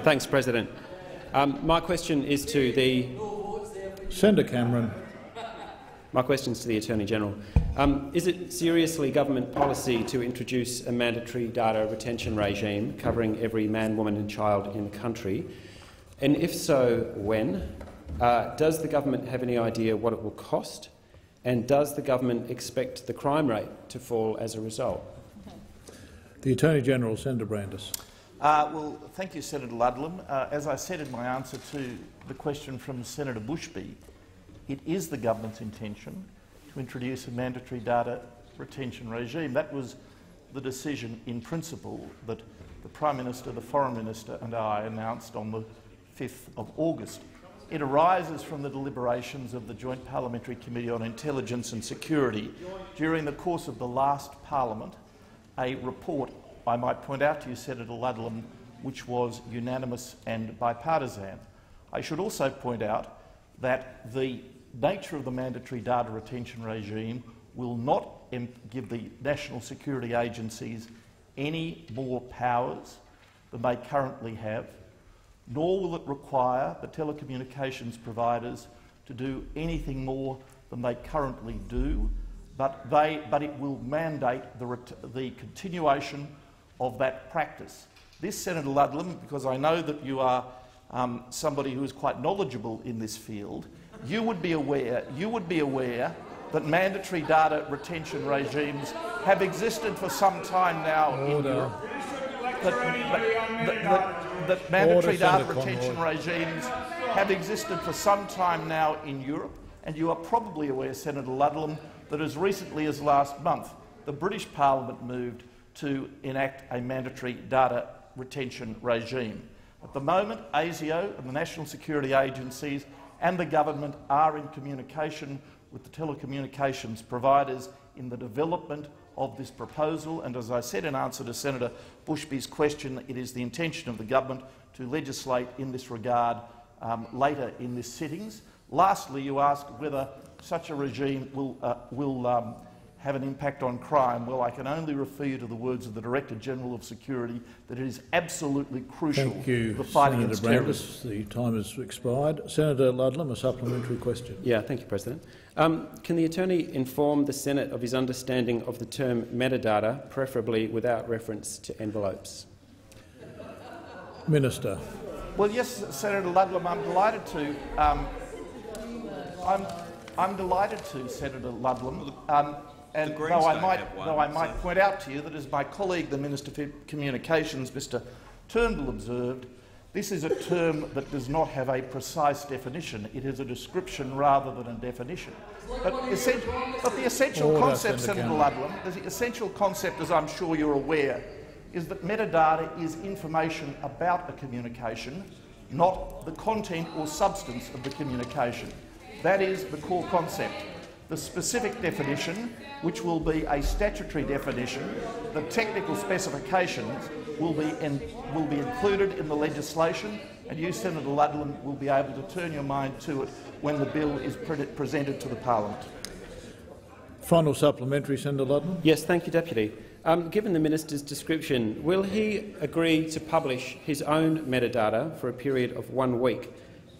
Thanks, President. My question is to the Senator Cameron. My question is to the Attorney-General. Is it seriously government policy to introduce a mandatory data retention regime covering every man, woman and child in the country? And if so, when? Does the government have any idea what it will cost? And does the government expect the crime rate to fall as a result? The Attorney-General, Senator Brandis. Well, thank you, Senator Ludlam. As I said in my answer to the question from Senator Bushby, it is the government's intention to introduce a mandatory data retention regime. That was the decision in principle that the Prime Minister, the Foreign Minister and I announced on the 5th of August. It arises from the deliberations of the Joint Parliamentary Committee on Intelligence and Security during the course of the last Parliament, a report, I might point out to you, Senator Ludlam, which was unanimous and bipartisan. I should also point out that the nature of the mandatory data retention regime will not give the national security agencies any more powers than they currently have, nor will it require the telecommunications providers to do anything more than they currently do, but it will mandate the continuation of that practice. This, Senator Ludlam, because I know that you are somebody who is quite knowledgeable in this field, you would be aware that mandatory data retention regimes have existed for some time now in Europe. That mandatory data retention regimes have existed for some time now in Europe, and you are probably aware, Senator Ludlam, that as recently as last month the British Parliament moved to enact a mandatory data retention regime. At the moment, ASIO and the national security agencies and the government are in communication with the telecommunications providers in the development of this proposal, and as I said in answer to Senator Bushby's question, it is the intention of the government to legislate in this regard later in this sittings. Lastly, you asked whether such a regime will have an impact on crime. Well, I can only refer you to the words of the Director-General of Security that it is absolutely crucial to the fight against terrorism. The time has expired. Senator Ludlam, a supplementary question. Yeah, thank you, President. Can the Attorney inform the Senate of his understanding of the term metadata, preferably without reference to envelopes? Minister. Well, yes, Senator Ludlam, I'm delighted to. I'm delighted to, Senator Ludlam. And though I might point out to you that, as my colleague, the Minister for Communications, Mr Turnbull, observed, this is a term that does not have a precise definition. It is a description rather than a definition. But the essential concept, Senator Ludlam, the essential concept, as I'm sure you're aware, is that metadata is information about a communication, not the content or substance of the communication. That is the core concept. The specific definition, which will be a statutory definition, the technical specifications will be included in the legislation, and you, Senator Ludlam, will be able to turn your mind to it when the bill is presented to the Parliament. Final supplementary, Senator Ludlam. Yes, thank you, Deputy. Given the Minister's description, will he agree to publish his own metadata for a period of 1 week,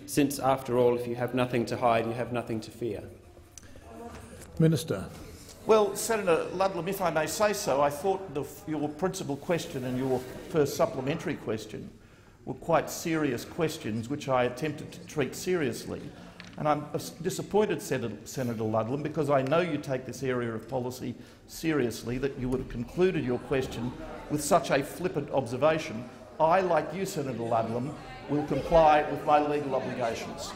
since, after all, if you have nothing to hide, you have nothing to fear? Minister. Well, Senator Ludlam, if I may say so, I thought your principal question and your first supplementary question were quite serious questions which I attempted to treat seriously. And I'm disappointed, Senator Ludlam, because I know you take this area of policy seriously, that you would have concluded your question with such a flippant observation. I, like you, Senator Ludlam, will comply with my legal obligations.